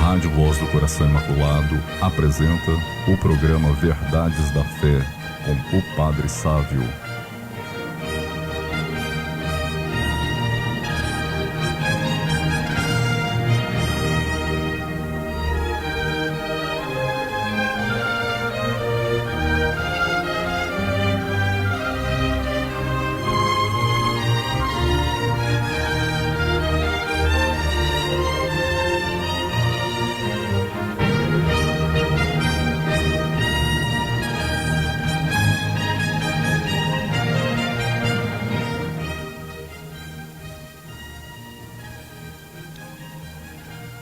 Rádio Voz do Coração Imaculado apresenta o programa Verdades da Fé com o Padre Sávio.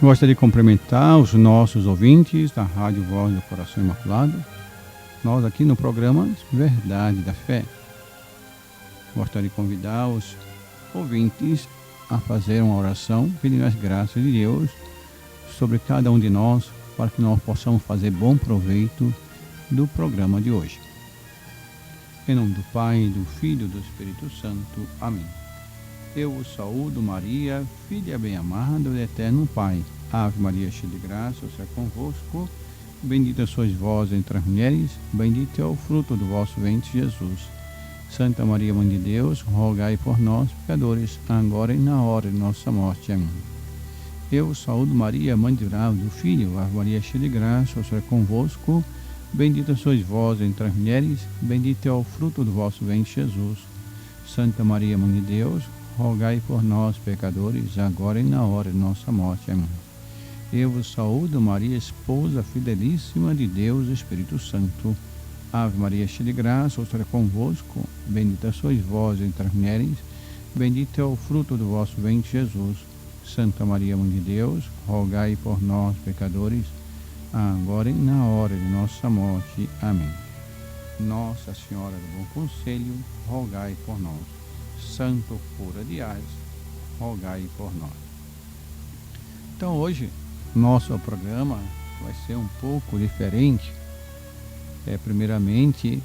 Gostaria de cumprimentar os nossos ouvintes da Rádio Voz do Coração Imaculado. Nós aqui no programa Verdade da Fé. Gostaria de convidar os ouvintes a fazer uma oração, pedindo as graças de Deus sobre cada um de nós, para que nós possamos fazer bom proveito do programa de hoje. Em nome do Pai, do Filho e do Espírito Santo. Amém. Eu vos saúdo, Maria, filha bem-amada do Eterno Pai. Ave Maria, cheia de graça, o Senhor é convosco. Bendita sois vós entre as mulheres, bendito é o fruto do vosso ventre, Jesus. Santa Maria, Mãe de Deus, rogai por nós, pecadores, agora e na hora de nossa morte. Amém. Eu vos saúdo, Maria, Mãe de Deus, do Filho. Ave Maria, cheia de graça, o Senhor é convosco. Bendita sois vós entre as mulheres, bendito é o fruto do vosso ventre, Jesus. Santa Maria, Mãe de Deus, rogai por nós, pecadores, agora e na hora de nossa morte. Amém. Eu vos saúdo, Maria, esposa fidelíssima de Deus, Espírito Santo. Ave Maria, cheia de graça, o Senhor é convosco. Bendita sois vós entre as mulheres, bendito é o fruto do vosso ventre, Jesus. Santa Maria, Mãe de Deus, rogai por nós, pecadores, agora e na hora de nossa morte. Amém. Nossa Senhora do Bom Conselho, rogai por nós. Santo Cura de Ais, rogai por nós. Então hoje, nosso programa vai ser um pouco diferente. Primeiramente,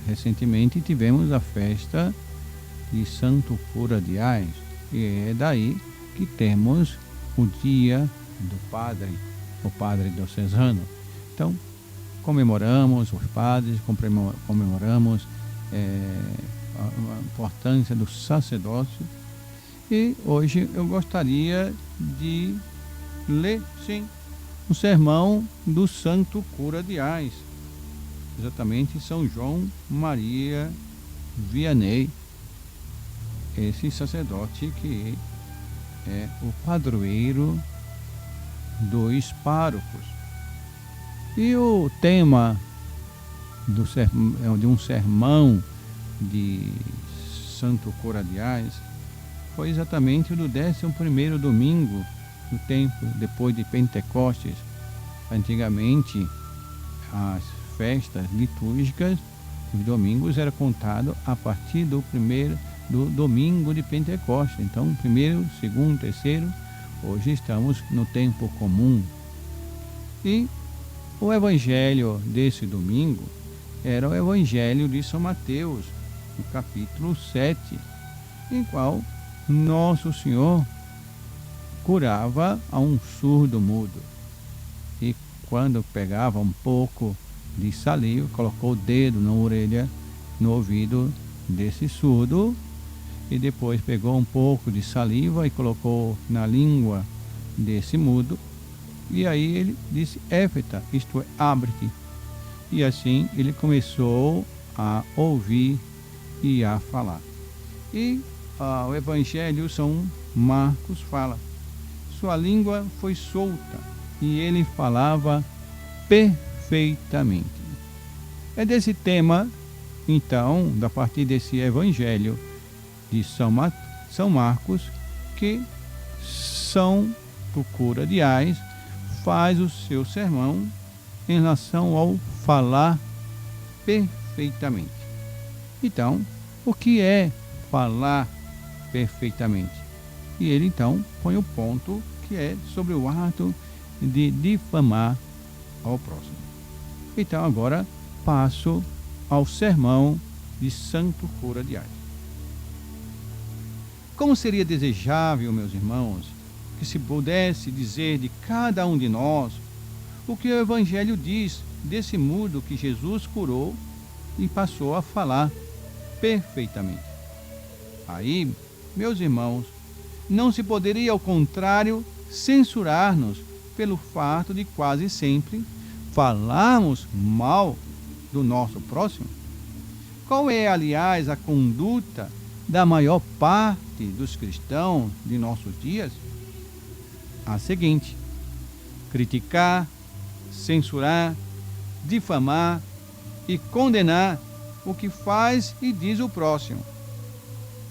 recentemente tivemos a festa de Santo Cura de Ais, e é daí que temos o dia do padre, o padre diocesano. Então, comemoramos os padres, comemoramos a importância do sacerdócio, e hoje eu gostaria de ler, sim, um sermão do Santo Cura de Ais, exatamente São João Maria Vianney, esse sacerdote que é o padroeiro dos párocos. E o tema de um sermão de Santo Cura de Ais foi exatamente o do 11º domingo do tempo depois de Pentecostes. Antigamente, as festas litúrgicas, os domingos, eram contados a partir do domingo de Pentecostes. Então, primeiro, segundo, terceiro, hoje estamos no tempo comum. E o evangelho desse domingo era o evangelho de São Mateus, no capítulo 7, em qual Nosso Senhor curava a um surdo mudo. E quando pegava um pouco de saliva, colocou o dedo na orelha, no ouvido desse surdo, e depois pegou um pouco de saliva e colocou na língua desse mudo, e aí ele disse éfeta, isto é, abre-te. E assim ele começou a ouvir e a falar. E o Evangelho São Marcos fala: sua língua foi solta e ele falava perfeitamente. É desse tema, então, da partir desse Evangelho de São Marcos, que São Cura de Ais faz o seu sermão em relação ao falar perfeitamente. Então, o que é falar perfeitamente? E ele então põe o ponto que é sobre o ato de difamar ao próximo. Então agora passo ao sermão de Santo Cura de Ais. Como seria desejável, meus irmãos, que se pudesse dizer de cada um de nós o que o Evangelho diz desse mudo que Jesus curou e passou a falar perfeitamente. Aí, meus irmãos, não se poderia, ao contrário, censurar-nos pelo fato de quase sempre falarmos mal do nosso próximo? Qual é, aliás, a conduta da maior parte dos cristãos de nossos dias? A seguinte: criticar, censurar, difamar e condenar o que faz e diz o próximo.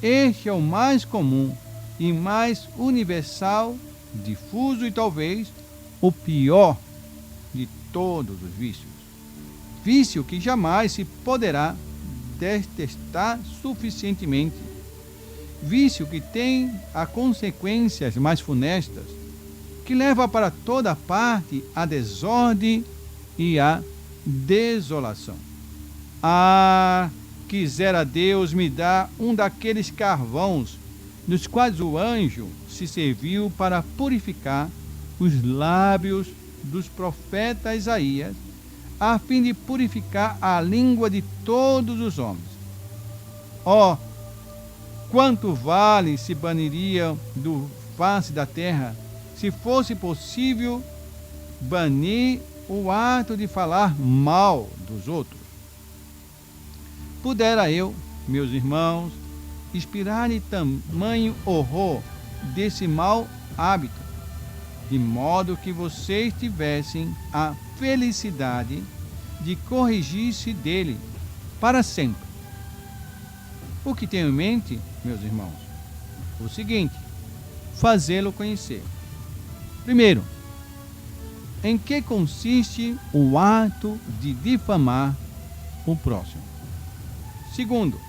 Este é o mais comum e mais universal, difuso e talvez o pior de todos os vícios. Vício que jamais se poderá detestar suficientemente. Vício que tem as consequências mais funestas, que leva para toda parte a desordem e a desolação. Ah, quisera Deus me dar um daqueles carvões dos quais o anjo se serviu para purificar os lábios dos profetas Isaías, a fim de purificar a língua de todos os homens. Oh, quanto vale se baniriam do face da terra, se fosse possível banir o ato de falar mal dos outros. Pudera eu, meus irmãos, inspirar-lhe tamanho horror desse mau hábito, de modo que vocês tivessem a felicidade de corrigir-se dele para sempre. O que tenho em mente, meus irmãos, o seguinte: fazê-lo conhecer. Primeiro, em que consiste o ato de difamar o próximo? Segundo,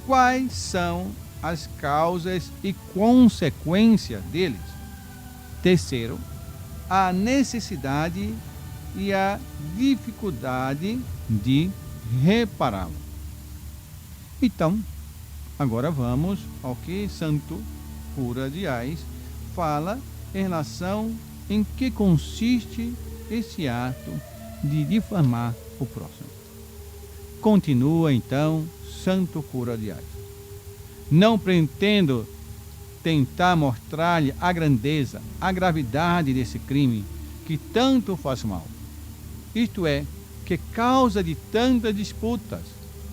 quais são as causas e consequências deles? Terceiro, a necessidade e a dificuldade de repará-lo. Então, agora vamos ao que Santo Cura de Ais fala em relação em que consiste esse ato de difamar o próximo. Continua então Santo Cura de Ais: não pretendo tentar mostrar-lhe a grandeza, a gravidade desse crime que tanto faz mal. Isto é, que causa de tantas disputas,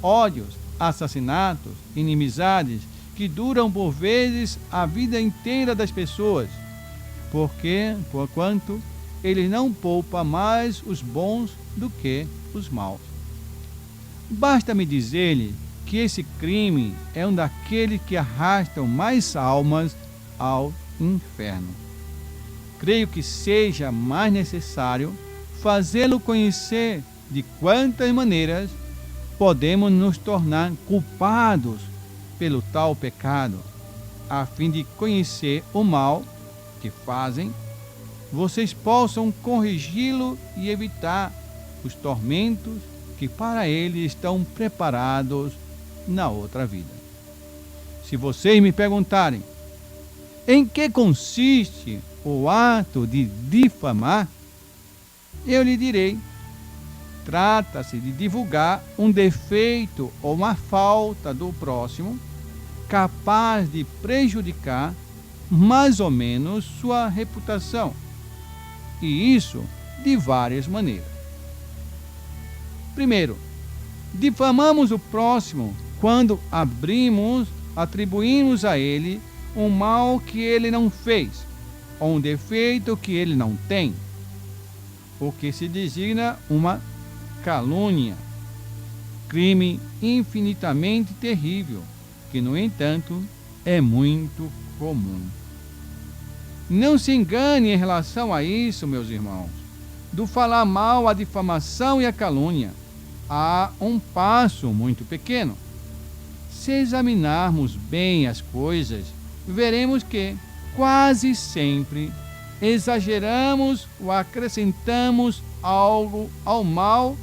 ódios, assassinatos, inimizades, que duram por vezes a vida inteira das pessoas, porquanto ele não poupa mais os bons do que os maus. Basta-me dizer-lhe que esse crime é um daqueles que arrastam mais almas ao inferno. Creio que seja mais necessário fazê-lo conhecer de quantas maneiras podemos nos tornar culpados pelo tal pecado, a fim de conhecer o mal que fazem, vocês possam corrigi-lo e evitar os tormentos que para ele estão preparados na outra vida. Se vocês me perguntarem em que consiste o ato de difamar, eu lhe direi: trata-se de divulgar um defeito ou uma falta do próximo capaz de prejudicar mais ou menos sua reputação, e isso de várias maneiras. Primeiro, difamamos o próximo quando atribuímos a ele um mal que ele não fez, ou um defeito que ele não tem, o que se designa uma calúnia, crime infinitamente terrível, que, no entanto, é muito comum. Não se engane em relação a isso, meus irmãos. Do falar mal, a difamação e a calúnia, há um passo muito pequeno. Se examinarmos bem as coisas, veremos que, quase sempre, exageramos ou acrescentamos algo ao mal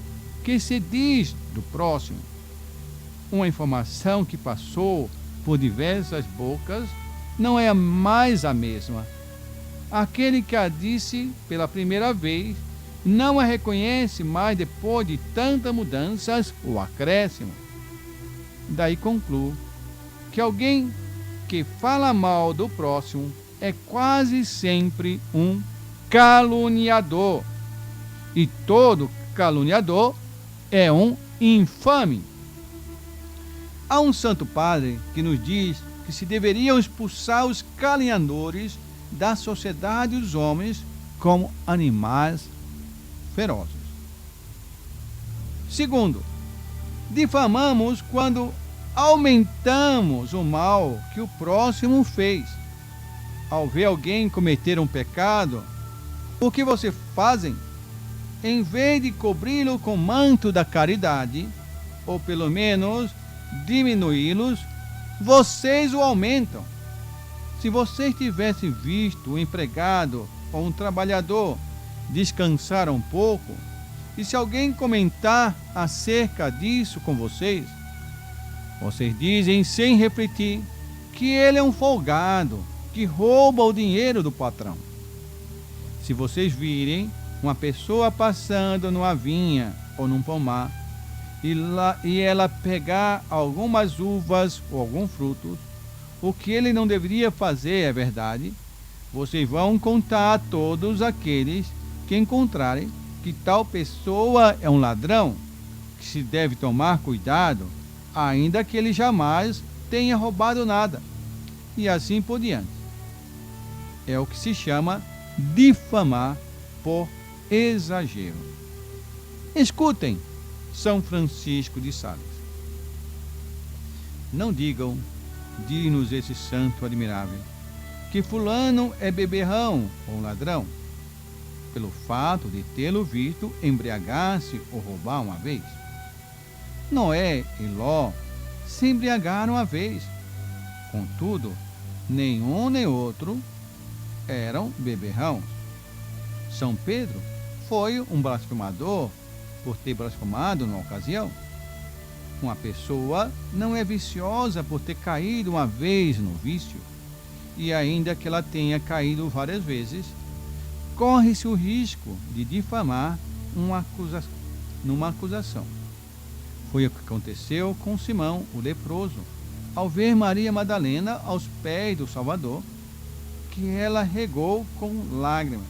que se diz do próximo. Uma informação que passou por diversas bocas não é mais a mesma, aquele que a disse pela primeira vez não a reconhece mais depois de tantas mudanças ou acréscimo. Daí concluo que alguém que fala mal do próximo é quase sempre um caluniador. E todo caluniador é um infame. Há um santo padre que nos diz que se deveriam expulsar os caluniadores da sociedade dos homens como animais ferozes. Segundo, difamamos quando aumentamos o mal que o próximo fez. Ao ver alguém cometer um pecado, o que vocês fazem? Em vez de cobri-lo com o manto da caridade, ou pelo menos diminuí-los, vocês o aumentam. Se vocês tivessem visto um empregado ou um trabalhador descansar um pouco, e se alguém comentar acerca disso com vocês, vocês dizem sem refletir que ele é um folgado, que rouba o dinheiro do patrão. Se vocês virem uma pessoa passando numa vinha ou num pomar, e ela pegar algumas uvas ou algum fruto, o que ele não deveria fazer é verdade, vocês vão contar a todos aqueles que encontrarem que tal pessoa é um ladrão, que se deve tomar cuidado, ainda que ele jamais tenha roubado nada, e assim por diante. É o que se chama difamar por exagero. Escutem São Francisco de Sales. Não digam, diz-nos esse santo admirável, que fulano é beberrão ou ladrão, pelo fato de tê-lo visto embriagar-se ou roubar uma vez. Noé e Ló se embriagaram uma vez. Contudo, nenhum nem outro eram beberrãos. São Pedro foi um blasfemador por ter blasfemado numa ocasião. Uma pessoa não é viciosa por ter caído uma vez no vício, e ainda que ela tenha caído várias vezes, corre-se o risco de difamar numa acusação. Foi o que aconteceu com Simão, o leproso, ao ver Maria Madalena aos pés do Salvador, que ela regou com lágrimas.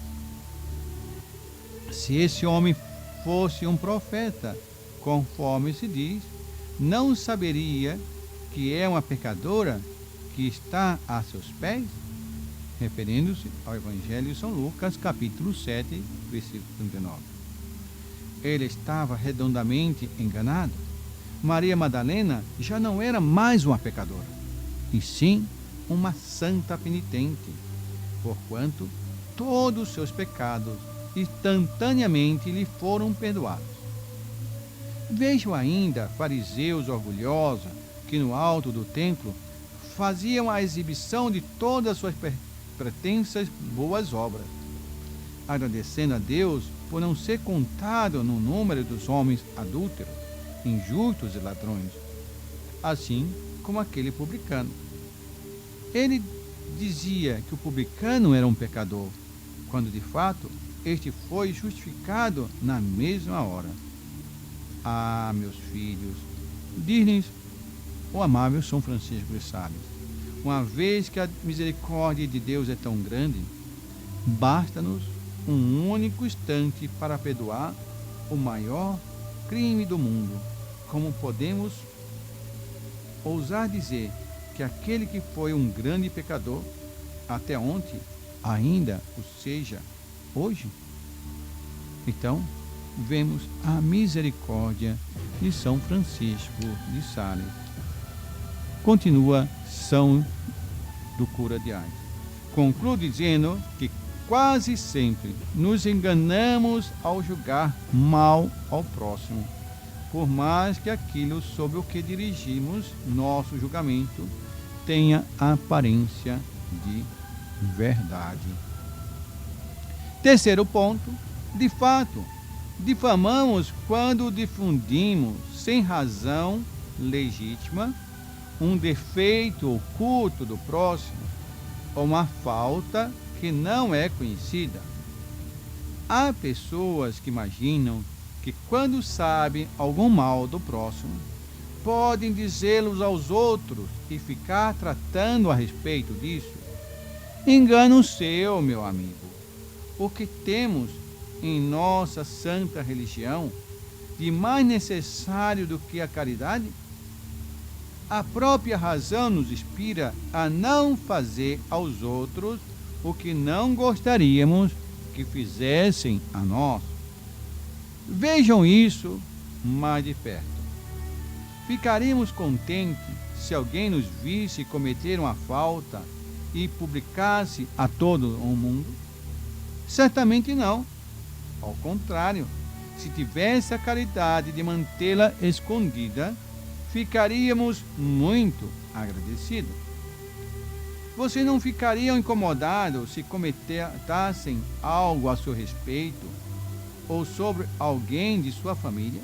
Se esse homem fosse um profeta, conforme se diz, não saberia que é uma pecadora que está a seus pés? Referindo-se ao Evangelho de São Lucas, capítulo 7, versículo 39. Ele estava redondamente enganado. Maria Madalena já não era mais uma pecadora, e sim uma santa penitente, porquanto todos os seus pecados instantaneamente lhe foram perdoados. Vejo ainda fariseus orgulhosos que no alto do templo faziam a exibição de todas as suas pretensas boas obras, agradecendo a Deus por não ser contado no número dos homens adúlteros, injustos e ladrões, assim como aquele publicano. Ele dizia que o publicano era um pecador, quando de fato este foi justificado na mesma hora. Ah, meus filhos, diz-lhes o amável São Francisco de Sales, uma vez que a misericórdia de Deus é tão grande, basta-nos um único instante para perdoar o maior crime do mundo. Como podemos ousar dizer que aquele que foi um grande pecador até ontem ainda o seja hoje? Então, vemos a misericórdia de São Francisco de Sales. Continua São do Cura de Ars. Concluo dizendo que quase sempre nos enganamos ao julgar mal ao próximo, por mais que aquilo sobre o que dirigimos nosso julgamento tenha a aparência de verdade. Terceiro ponto, de fato, difamamos quando difundimos sem razão legítima um defeito oculto do próximo ou uma falta que não é conhecida. Há pessoas que imaginam que quando sabem algum mal do próximo, podem dizê-los aos outros e ficar tratando a respeito disso. Engano seu, meu amigo. O que temos em nossa santa religião de mais necessário do que a caridade? A própria razão nos inspira a não fazer aos outros o que não gostaríamos que fizessem a nós. Vejam isso mais de perto. Ficaríamos contentes se alguém nos visse cometer uma falta e publicasse a todo o mundo? Certamente não. Ao contrário, se tivesse a caridade de mantê-la escondida, ficaríamos muito agradecidos. Vocês não ficariam incomodados se comentassem algo a seu respeito ou sobre alguém de sua família?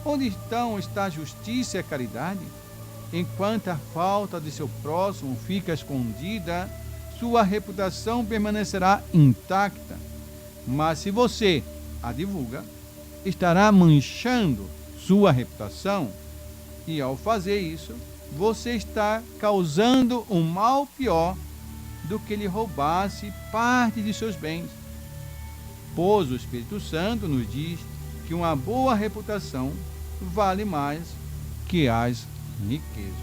Onde então está a justiça e a caridade? Enquanto a falta de seu próximo fica escondida, sua reputação permanecerá intacta. Mas se você a divulga, estará manchando sua reputação e, ao fazer isso, você está causando um mal pior do que lhe roubasse parte de seus bens. Pois o Espírito Santo nos diz que uma boa reputação vale mais que as riquezas.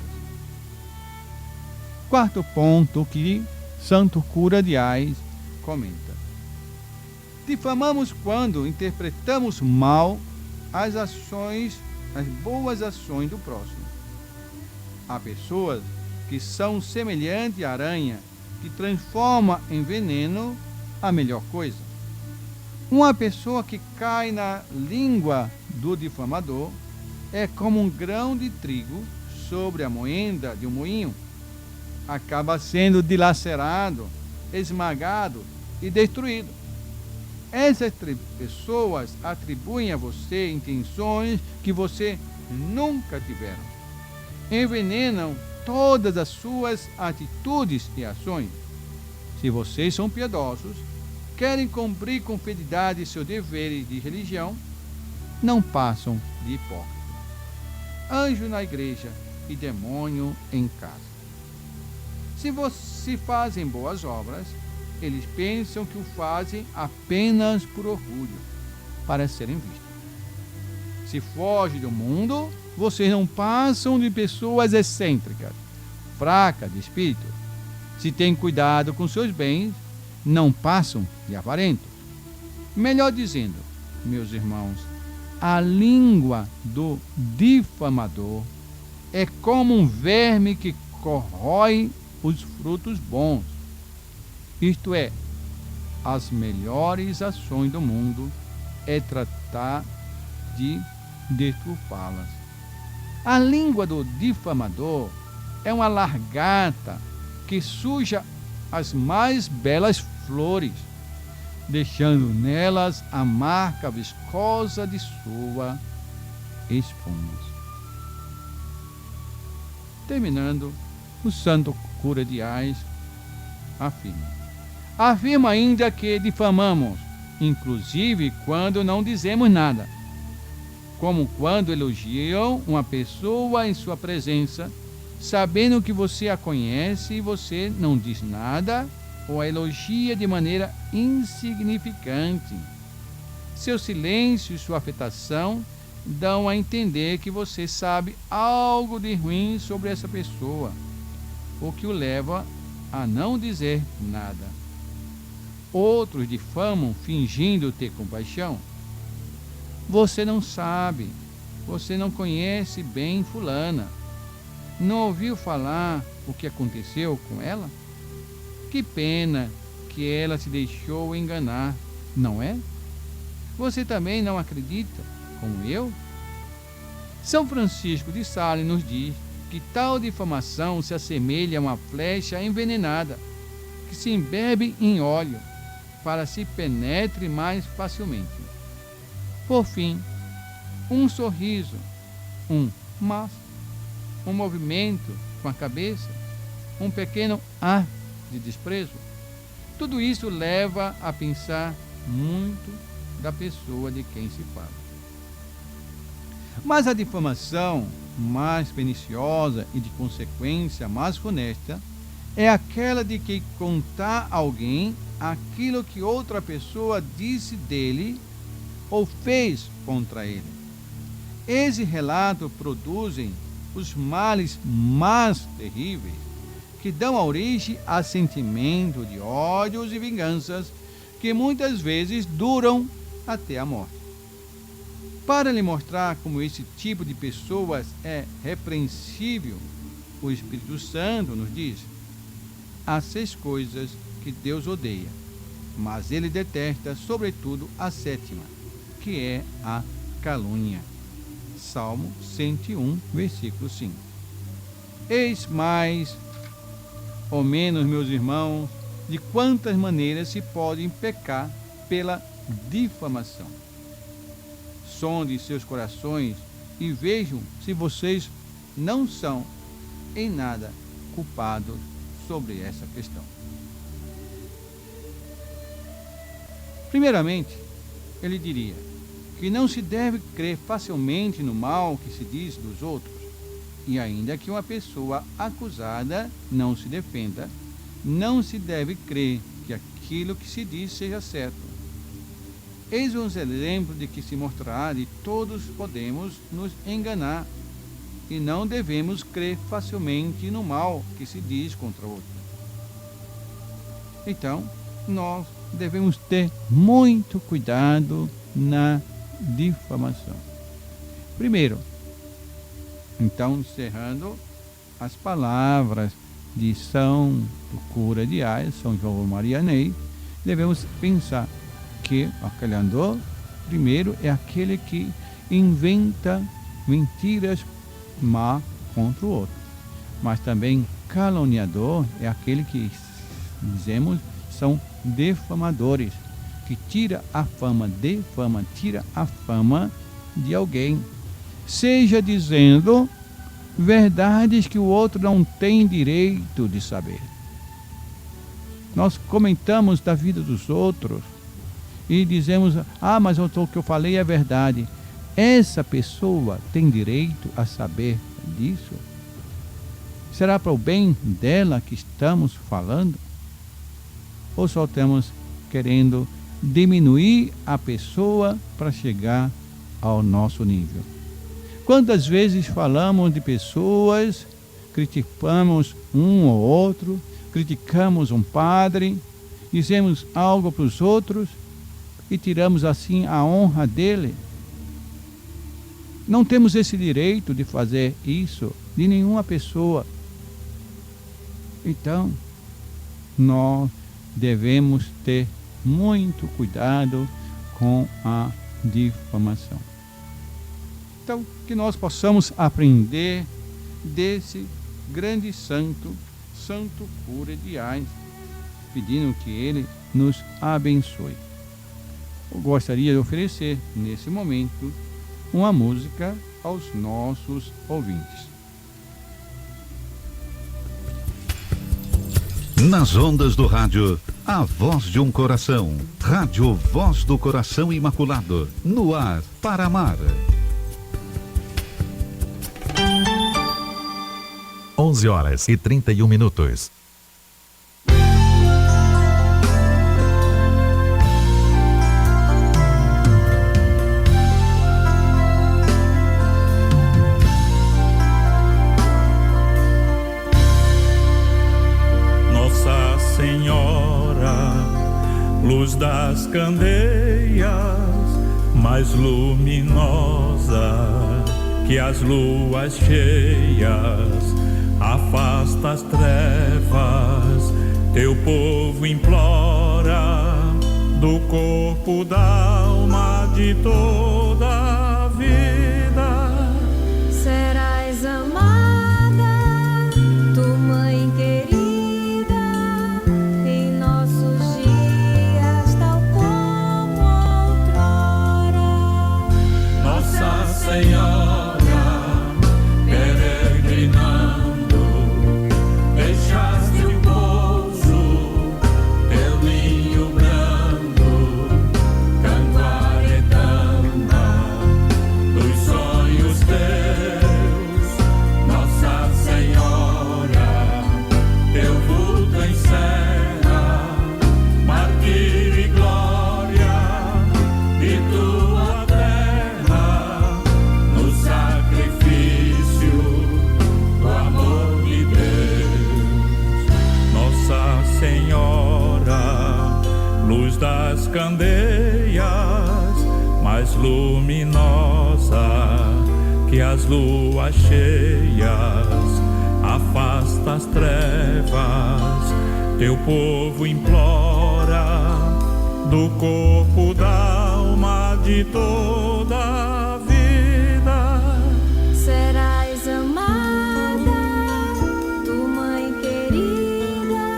Quarto ponto que Santo Cura de Ais comenta: difamamos quando interpretamos mal as boas ações do próximo. Há pessoas que são semelhantes à aranha que transforma em veneno a melhor coisa. Uma pessoa que cai na língua do difamador é como um grão de trigo sobre a moenda de um moinho. Acaba sendo dilacerado, esmagado e destruído. Essas pessoas atribuem a você intenções que você nunca tiveram. Envenenam todas as suas atitudes e ações. Se vocês são piedosos, querem cumprir com fidelidade seus deveres de religião, não passam de hipócritas. Anjo na igreja e demônio em casa. Se fazem boas obras, eles pensam que o fazem apenas por orgulho, para serem vistos. Se fogem do mundo, vocês não passam de pessoas excêntricas, fracas de espírito. Se têm cuidado com seus bens, não passam de avarentos. Melhor dizendo, meus irmãos, a língua do difamador é como um verme que corrói os frutos bons. Isto é, as melhores ações do mundo é tratar de deturpá-las. A língua do difamador é uma largata que suja as mais belas flores, deixando nelas a marca viscosa de sua espuma. Terminando, o Santo Cura de Ais afirma ainda que difamamos, inclusive quando não dizemos nada, como quando elogiam uma pessoa em sua presença, sabendo que você a conhece e você não diz nada ou a elogia de maneira insignificante. Seu silêncio e sua afetação dão a entender que você sabe algo de ruim sobre essa pessoa, o que o leva a não dizer nada. Outros difamam fingindo ter compaixão. Você não sabe, você não conhece bem fulana. Não ouviu falar o que aconteceu com ela? Que pena que ela se deixou enganar, não é? Você também não acredita, como eu? São Francisco de Sales nos diz que tal difamação se assemelha a uma flecha envenenada que se embebe em óleo para se penetre mais facilmente. Por fim, um sorriso, um movimento com a cabeça, um pequeno ar de desprezo Tudo isso leva a pensar muito da pessoa de quem se fala. Mas a difamação mais perniciosa e de consequência mais funesta é aquela de que contar a alguém aquilo que outra pessoa disse dele ou fez contra ele. Esse relato produzem os males mais terríveis que dão origem a sentimento de ódios e vinganças que muitas vezes duram até a morte. Para lhe mostrar como esse tipo de pessoas é repreensível, o Espírito Santo nos diz: há 6 coisas que Deus odeia, mas ele detesta, sobretudo, a 7ª, que é a calúnia. Salmo 101, versículo 5. Eis mais ou menos, meus irmãos, de quantas maneiras se podem pecar pela difamação. Sondem seus corações e vejam se vocês não são em nada culpados sobre essa questão. Primeiramente, ele diria que não se deve crer facilmente no mal que se diz dos outros, e ainda que uma pessoa acusada não se defenda, não se deve crer que aquilo que se diz seja certo. Eis um exemplo de que se mostrará de todos podemos nos enganar e não devemos crer facilmente no mal que se diz contra outro. Então, nós devemos ter muito cuidado na difamação. Primeiro, então, encerrando as palavras de São Cura de Ars, São João Maria Ney, devemos pensar que o caluniador, primeiro, é aquele que inventa mentiras má contra o outro. Mas também caluniador é aquele que, dizemos, são defamadores, que tira a fama, tira a fama de alguém. Seja dizendo verdades que o outro não tem direito de saber. Nós comentamos da vida dos outros e dizemos: mas o que eu falei é verdade. Essa pessoa tem direito a saber disso? Será para o bem dela que estamos falando? Ou só estamos querendo diminuir a pessoa para chegar ao nosso nível? Quantas vezes falamos de pessoas, criticamos um ou outro, criticamos um padre, dizemos algo para os outros e tiramos assim a honra dele? Não temos esse direito de fazer isso de nenhuma pessoa. Então, nós devemos ter muito cuidado com a difamação. Então, que nós possamos aprender desse grande santo, Santo Cura de Ars, pedindo que ele nos abençoe. Eu gostaria de oferecer, nesse momento, uma música aos nossos ouvintes. Nas ondas do rádio, a voz de um coração. Rádio Voz do Coração Imaculado. No ar, para amar. 11h31. Nossa Senhora, luz das candeias, mais luminosa que as luas cheias, afasta as trevas, teu povo implora, do corpo, da alma, de toda a vida. Serás amada, tu mãe querida, em nossos dias, tal como outrora. Nossa Senhora, peregrinando, deixaste um pouso, teu mais luminosa que as luas cheias, afasta as trevas, teu povo implora, do corpo, da alma, de toda a vida. Serás amada, tu mãe querida,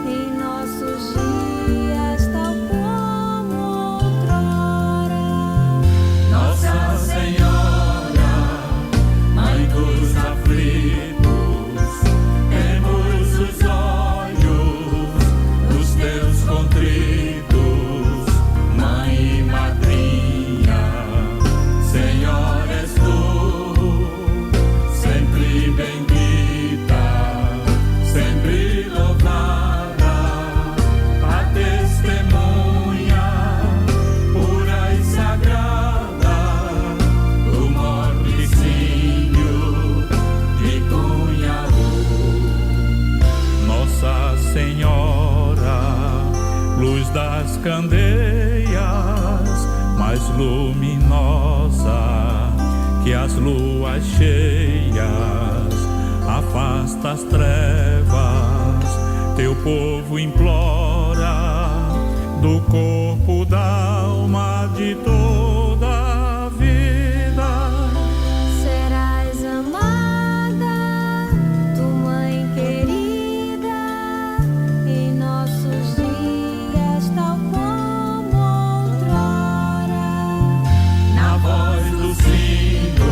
em nossos dias, tal como outrora. Nossa Senhora, Mãe dos aflitos, temos os olhos dos teus contritos. Mãe e madrinha, Senhora és tu, sempre bendita, sempre louvada, a testemunha pura e sagrada do Morricinho de Cunhaú. Nossa Senhora, luz das candeias, mais luminosa que as luas cheias, afasta as trevas, teu povo implora, do corpo, da alma, de toda a vida. Serás amada, tu mãe querida, em nossos dias, tal como outrora. Na voz do sino,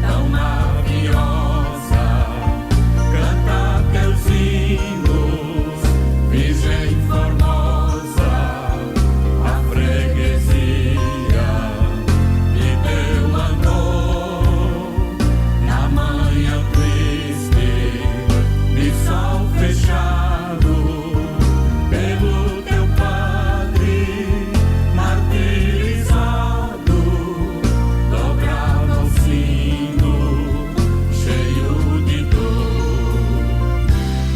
tão maviosa, canta teus hinos, Virgem formosa, a freguesia de teu amor. Na manhã triste, de sol fechado, pelo teu padre martirizado, dobrava o sino, cheio de dor.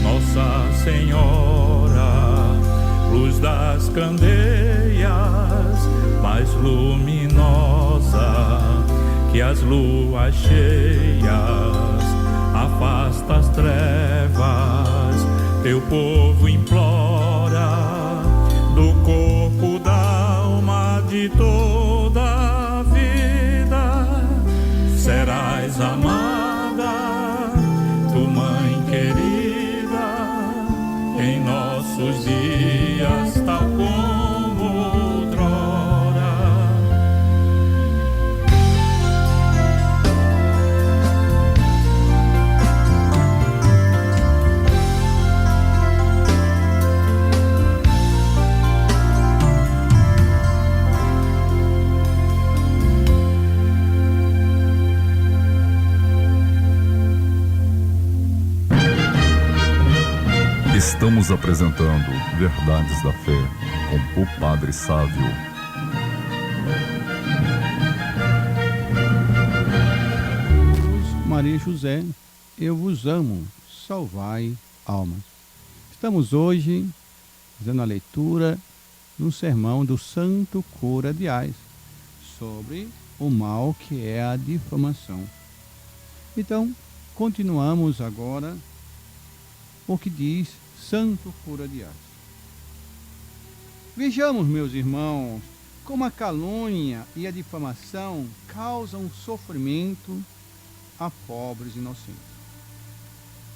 Nossa Senhora, luz das candeias, mais luminosa que as luas cheias, afasta as trevas, teu povo implora, do corpo, da alma, de toda a vida. Serás amada, tu mãe querida, em nossos dias, tal como outrora. Estamos apresentando Verdades da Fé com o Padre Sávio. Maria e José, eu vos amo, salvai almas. Estamos hoje fazendo a leitura do sermão do Santo Cura de Ais sobre o mal que é a difamação. Então, continuamos agora o que diz Santo Cura de Ais. Vejamos, meus irmãos, como a calúnia e a difamação causam sofrimento a pobres inocentes.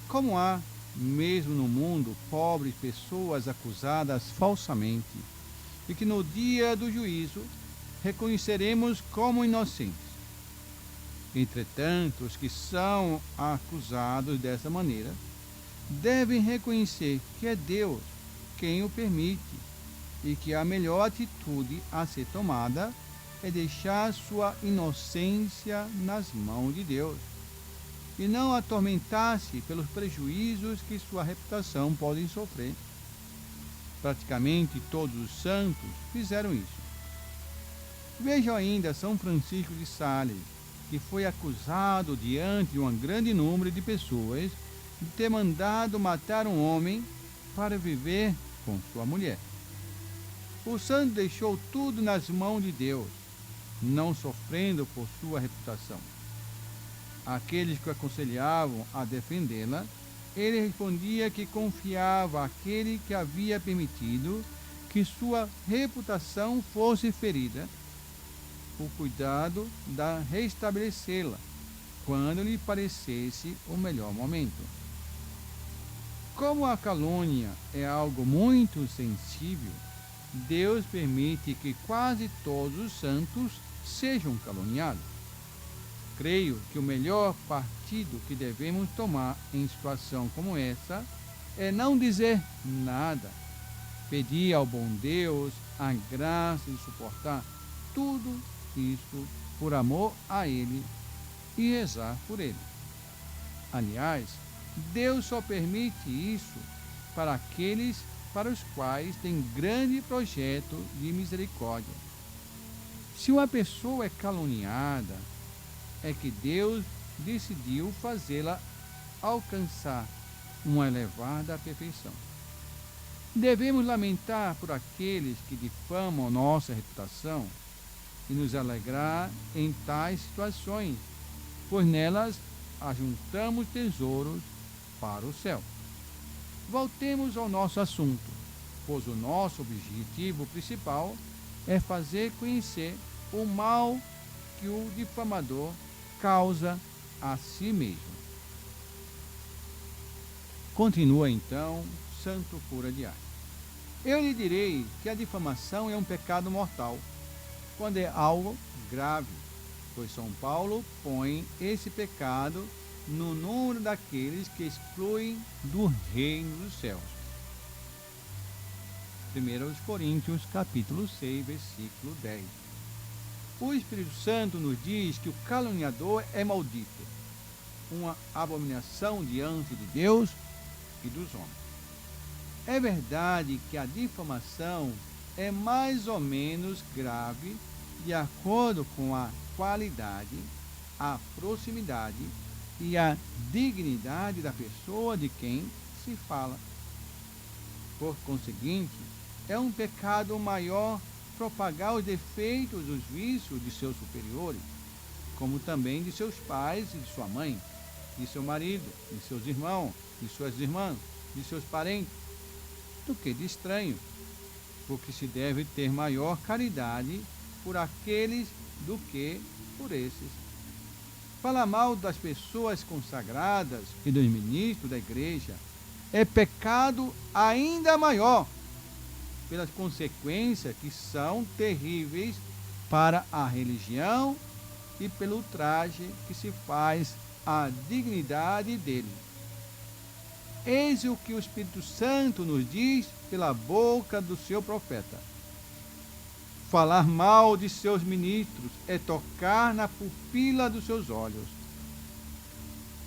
Como há, mesmo no mundo, pobres pessoas acusadas falsamente, e que no dia do juízo reconheceremos como inocentes. Entretanto, os que são acusados dessa maneira devem reconhecer que é Deus quem o permite e que a melhor atitude a ser tomada é deixar sua inocência nas mãos de Deus e não atormentar-se pelos prejuízos que sua reputação pode sofrer. Praticamente todos os santos fizeram isso. Vejam ainda São Francisco de Sales, que foi acusado diante de um grande número de pessoas de ter mandado matar um homem para viver com sua mulher. O santo deixou tudo nas mãos de Deus, não sofrendo por sua reputação. Aqueles que o aconselhavam a defendê-la, ele respondia que confiava àquele que havia permitido que sua reputação fosse ferida, o cuidado de restabelecê-la, quando lhe parecesse o melhor momento. Como a calúnia é algo muito sensível, Deus permite que quase todos os santos sejam caluniados. Creio que o melhor partido que devemos tomar em situação como essa é não dizer nada, pedir ao bom Deus a graça de suportar tudo isso por amor a Ele e rezar por Ele. Aliás, Deus só permite isso para aqueles para os quais tem grande projeto de misericórdia. Se uma pessoa é caluniada, é que Deus decidiu fazê-la alcançar uma elevada perfeição. Devemos lamentar por aqueles que difamam nossa reputação e nos alegrar em tais situações, pois nelas ajuntamos tesouros para o céu. Voltemos ao nosso assunto, pois o nosso objetivo principal é fazer conhecer o mal que o difamador causa a si mesmo. Continua então Santo Cura de Ars. Eu lhe direi que a difamação é um pecado mortal, quando é algo grave, pois São Paulo põe esse pecado no número daqueles que excluem do reino dos céus. 1 Coríntios, capítulo 6, versículo 10. O Espírito Santo nos diz que o caluniador é maldito, uma abominação diante de Deus e dos homens. É verdade que a difamação é mais ou menos grave de acordo com a qualidade, a proximidade e a dignidade da pessoa de quem se fala. Por conseguinte, é um pecado maior propagar os defeitos, os vícios de seus superiores, como também de seus pais e de sua mãe, de seu marido, de seus irmãos, de suas irmãs, de seus parentes, do que de estranhos, porque se deve ter maior caridade por aqueles do que por esses. Falar mal das pessoas consagradas e dos ministros da igreja é pecado ainda maior, pelas consequências que são terríveis para a religião e pelo ultraje que se faz à dignidade dele. Eis o que o Espírito Santo nos diz pela boca do seu profeta. Falar mal de seus ministros é tocar na pupila dos seus olhos.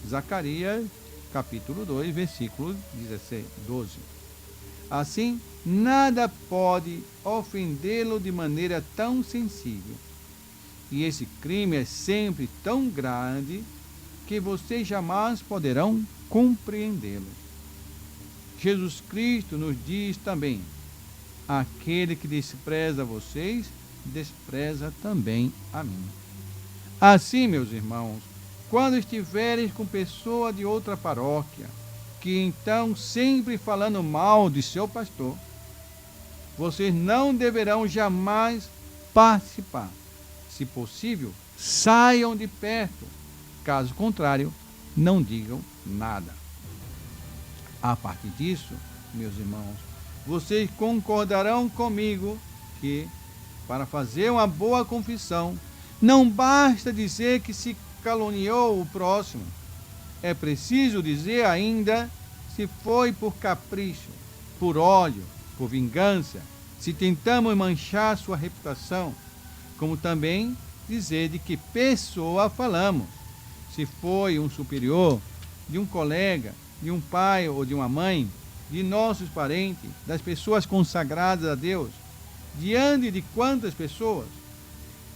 Zacarias, capítulo 2, versículo 12. Assim, nada pode ofendê-lo de maneira tão sensível. E esse crime é sempre tão grande que vocês jamais poderão compreendê-lo. Jesus Cristo nos diz também: aquele que despreza vocês, despreza também a mim. Assim, meus irmãos, quando estiveres com pessoa de outra paróquia, que então sempre falando mal de seu pastor, vocês não deverão jamais participar. Se possível, saiam de perto. Caso contrário, não digam nada. A partir disso, meus irmãos, vocês concordarão comigo que, para fazer uma boa confissão, não basta dizer que se caluniou o próximo. É preciso dizer ainda se foi por capricho, por ódio, por vingança, se tentamos manchar sua reputação, como também dizer de que pessoa falamos, se foi um superior, de um colega, de um pai ou de uma mãe, de nossos parentes, das pessoas consagradas a Deus, diante de quantas pessoas?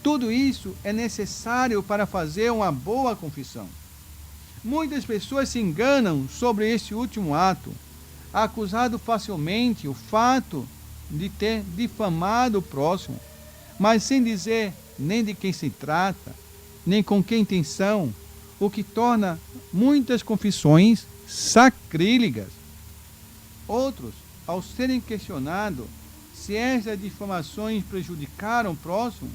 Tudo isso é necessário para fazer uma boa confissão. Muitas pessoas se enganam sobre este último ato, acusando facilmente o fato de ter difamado o próximo, mas sem dizer nem de quem se trata, nem com que intenção, o que torna muitas confissões sacrílegas. Outros, ao serem questionados se estas difamações prejudicaram o próximo,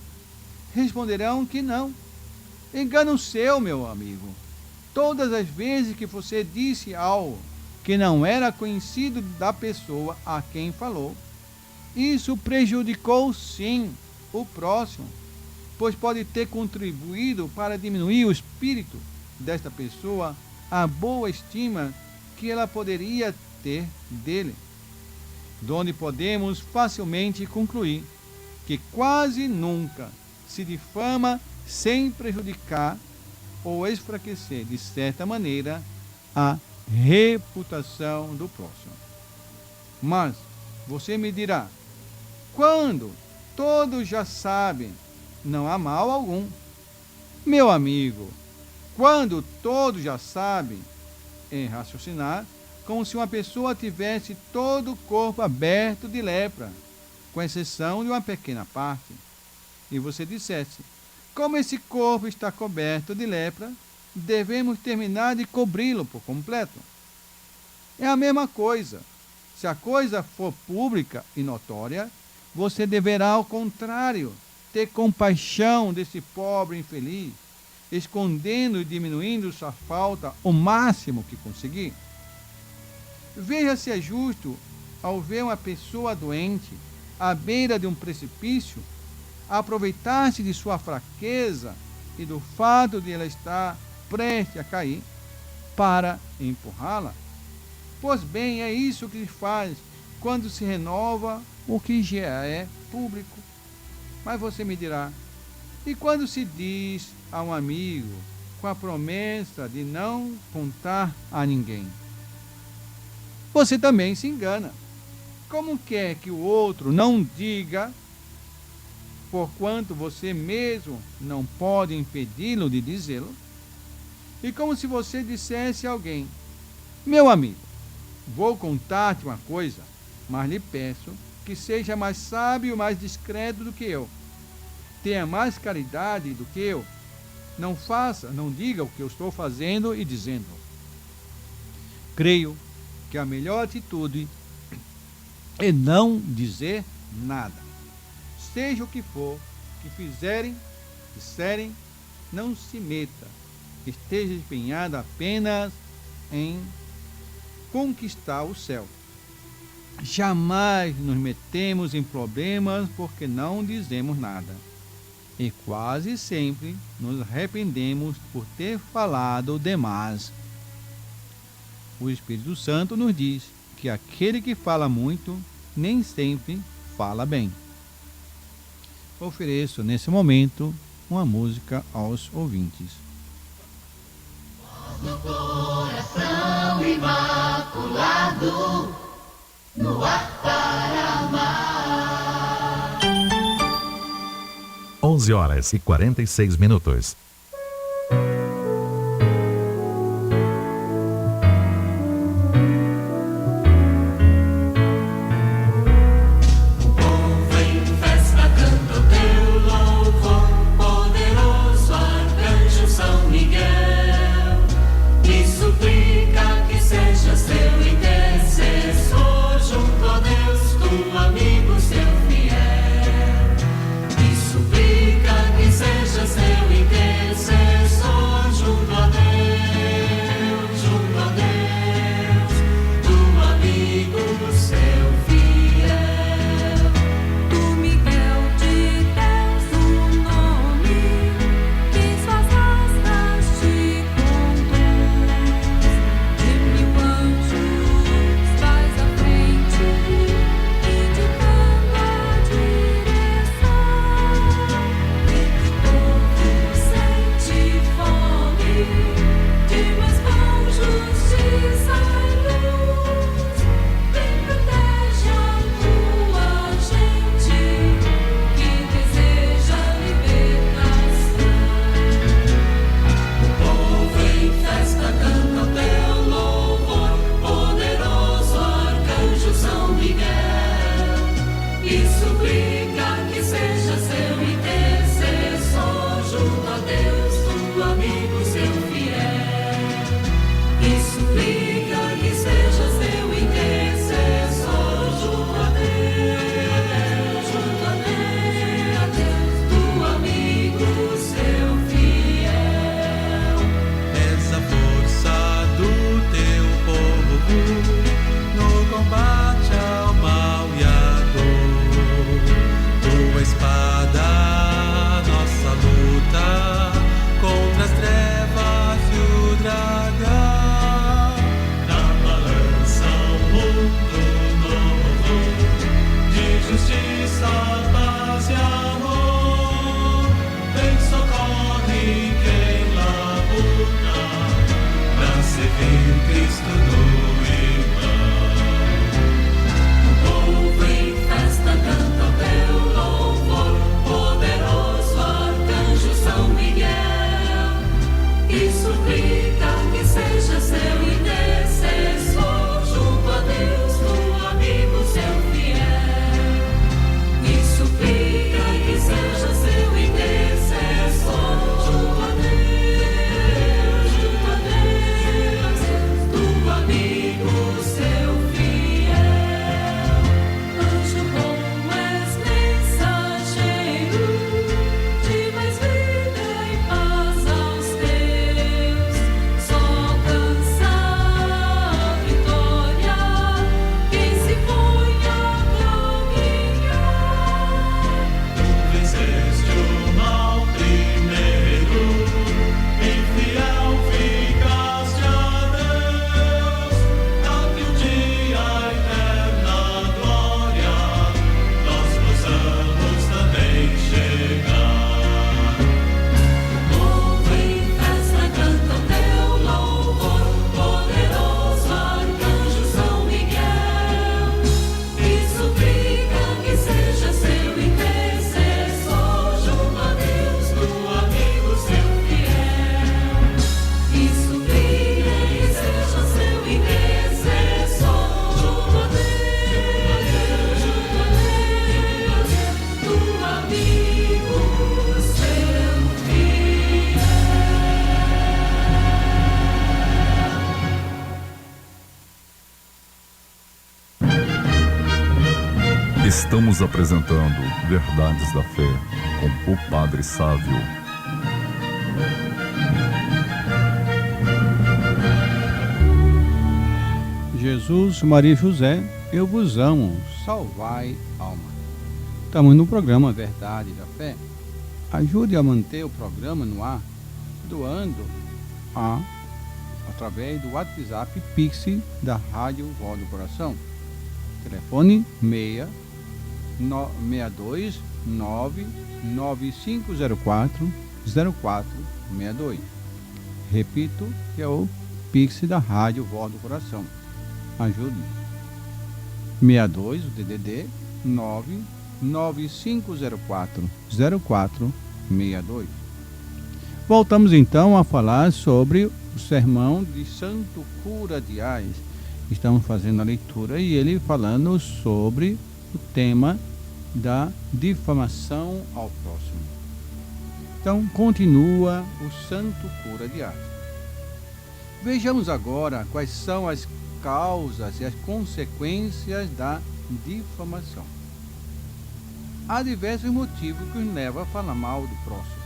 responderão que não. Engano seu, meu amigo. Todas as vezes que você disse algo que não era conhecido da pessoa a quem falou, isso prejudicou sim o próximo, pois pode ter contribuído para diminuir o espírito desta pessoa, a boa estima que ela poderia ter dele, donde podemos facilmente concluir que quase nunca se difama sem prejudicar ou enfraquecer, de certa maneira, a reputação do próximo. Mas você me dirá, quando todos já sabem, não há mal algum. Meu amigo, quando todos já sabem, é raciocinar como se uma pessoa tivesse todo o corpo aberto de lepra, com exceção de uma pequena parte, e você dissesse, como esse corpo está coberto de lepra, devemos terminar de cobri-lo por completo. É a mesma coisa. Se a coisa for pública e notória, você deverá, ao contrário, ter compaixão desse pobre infeliz, escondendo e diminuindo sua falta o máximo que conseguir. Veja se é justo, ao ver uma pessoa doente, à beira de um precipício, aproveitar-se de sua fraqueza e do fato de ela estar prestes a cair, para empurrá-la. Pois bem, é isso que se faz quando se renova o que já é público. Mas você me dirá, e quando se diz a um amigo com a promessa de não contar a ninguém? Você também se engana. Como quer que o outro não diga, porquanto você mesmo não pode impedi-lo de dizê-lo? E como se você dissesse a alguém, meu amigo, vou contar-te uma coisa, mas lhe peço que seja mais sábio e mais discreto do que eu. Tenha mais caridade do que eu. Não diga o que eu estou fazendo e dizendo. Creio que a melhor atitude é não dizer nada. Seja o que for que disserem, não se meta. Esteja empenhado apenas em conquistar o céu. Jamais nos metemos em problemas porque não dizemos nada. E quase sempre nos arrependemos por ter falado demais. O Espírito Santo nos diz que aquele que fala muito, nem sempre fala bem. Ofereço nesse momento uma música aos ouvintes. No coração imaculado, no ar para amar. 11h46. Suplica que seja seu intercessor. Estamos apresentando Verdades da Fé com o Padre Sávio. Jesus, Maria e José, eu vos amo, salvai alma. Estamos no programa Verdade da Fé. Ajude a manter o programa no ar, doando através do WhatsApp Pix da Rádio Voz do Coração. Telefone 62 99504 0462. Repito, que é o Pix da Rádio Voz do Coração. Ajude. 62, o DDD 99504 0462. Voltamos então a falar sobre o sermão de Santo Cura de Ars. Estamos fazendo a leitura e ele falando sobre o tema da difamação ao próximo. Então, continua o Santo Cura de Ars. Vejamos agora quais são as causas e as consequências da difamação. Há diversos motivos que nos levam a falar mal do próximo.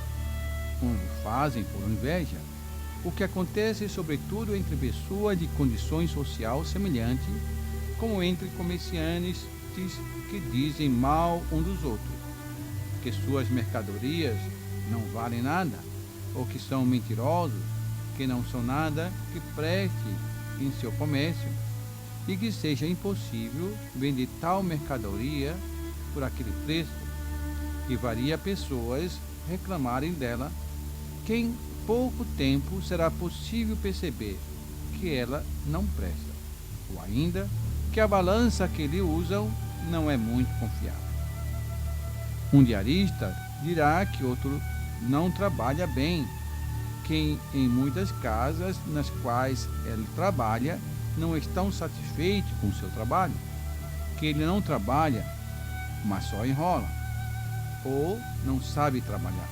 Uns fazem por inveja, o que acontece sobretudo entre pessoas de condições sociais semelhantes, como entre comerciantes que dizem mal um dos outros, que suas mercadorias não valem nada, ou que são mentirosos, que não são nada que preste em seu comércio, e que seja impossível vender tal mercadoria por aquele preço, e varia pessoas reclamarem dela, que em pouco tempo será possível perceber que ela não presta, ou ainda que a balança que eles usam não é muito confiável. Um diarista dirá que outro não trabalha bem, que em muitas casas nas quais ele trabalha não estão satisfeitos com o seu trabalho, que ele não trabalha, mas só enrola, ou não sabe trabalhar.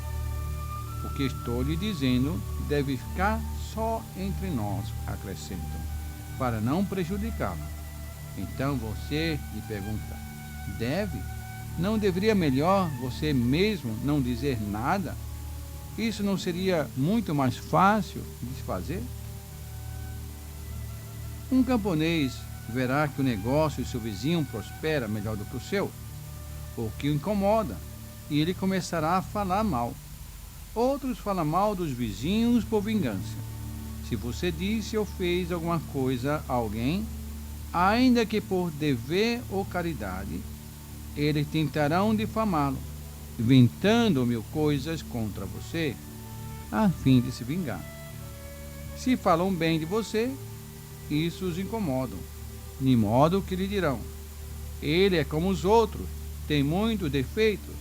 O que estou lhe dizendo deve ficar só entre nós, acrescentam, para não prejudicá-lo. Então você lhe pergunta, deve? Não deveria melhor você mesmo não dizer nada? Isso não seria muito mais fácil de fazer? Um camponês verá que o negócio do seu vizinho prospera melhor do que o seu, ou que o incomoda, e ele começará a falar mal. Outros falam mal dos vizinhos por vingança. Se você disse ou fez alguma coisa a alguém, ainda que por dever ou caridade, eles tentarão difamá-lo, inventando mil coisas contra você, a fim de se vingar. Se falam bem de você, isso os incomoda, de modo que lhe dirão, ele é como os outros, tem muitos defeitos,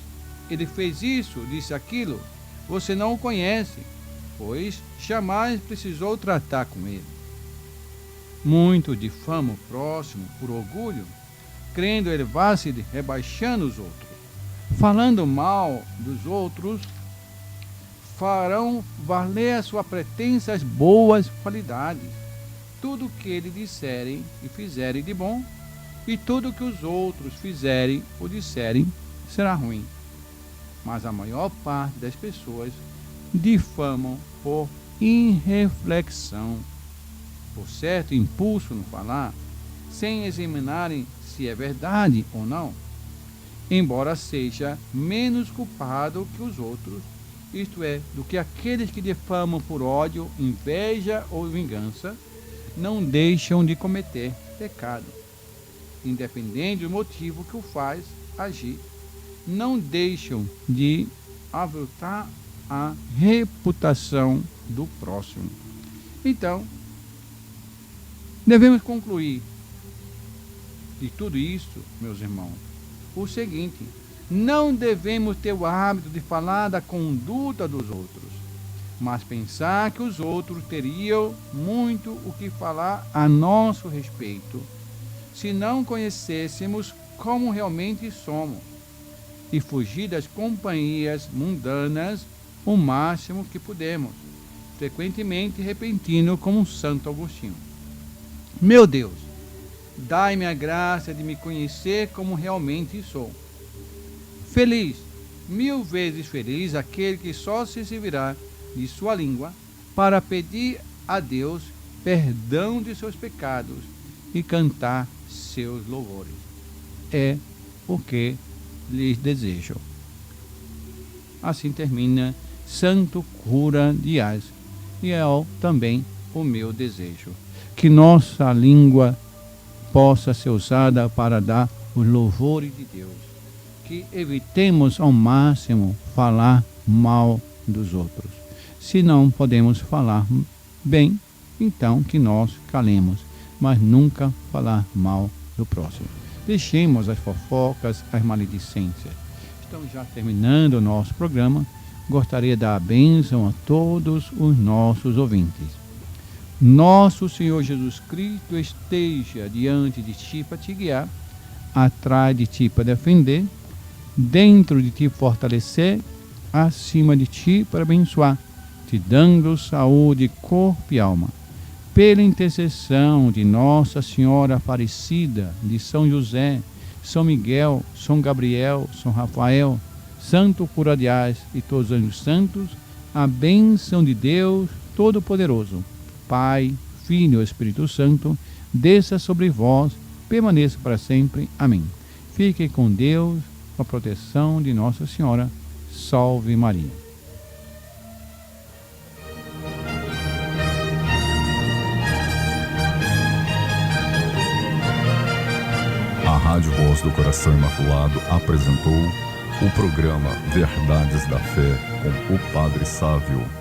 ele fez isso, disse aquilo, você não o conhece, pois jamais precisou tratar com ele. Muito difama o próximo por orgulho, crendo elevar-se rebaixando os outros. Falando mal dos outros, farão valer as suas pretensas boas qualidades. Tudo o que eles disserem e fizerem de bom, e tudo o que os outros fizerem ou disserem será ruim. Mas a maior parte das pessoas difamam por irreflexão, por certo impulso no falar, sem examinarem se é verdade ou não, embora seja menos culpado que os outros, isto é, do que aqueles que difamam por ódio, inveja ou vingança, não deixam de cometer pecado, independente do motivo que o faz agir, não deixam de aviltar a reputação do próximo. Então, devemos concluir de tudo isso, meus irmãos, o seguinte: não devemos ter o hábito de falar da conduta dos outros, mas pensar que os outros teriam muito o que falar a nosso respeito, se não conhecêssemos como realmente somos, e fugir das companhias mundanas o máximo que podemos, frequentemente repentino como Santo Agostinho. Meu Deus, Dai-me a graça de me conhecer como realmente sou. Feliz, 1000 vezes feliz, aquele que só se servirá de sua língua para pedir a Deus perdão de seus pecados e cantar seus louvores. É o que lhes desejo. Assim termina Santo Cura Dias, e é também o meu desejo, que nossa língua possa ser usada para dar os louvores de Deus, que evitemos ao máximo falar mal dos outros. Se não podemos falar bem, então que nós calemos, mas nunca falar mal do próximo. Deixemos as fofocas, as maledicências. Estamos já terminando o nosso programa. Gostaria de dar a bênção a todos os nossos ouvintes. Nosso Senhor Jesus Cristo esteja diante de ti para te guiar, atrás de ti para defender, dentro de ti para fortalecer, acima de ti para abençoar, te dando saúde, corpo e alma. Pela intercessão de Nossa Senhora Aparecida, de São José, São Miguel, São Gabriel, São Rafael, Santo Cura Dias e todos os anjos santos, a bênção de Deus Todo-Poderoso, Pai, Filho e Espírito Santo, desça sobre vós, permaneça para sempre. Amém. Fiquem com Deus, com a proteção de Nossa Senhora. Salve Maria. A Rádio Voz do Coração Imaculado apresentou o programa Verdades da Fé com o Padre Sávio.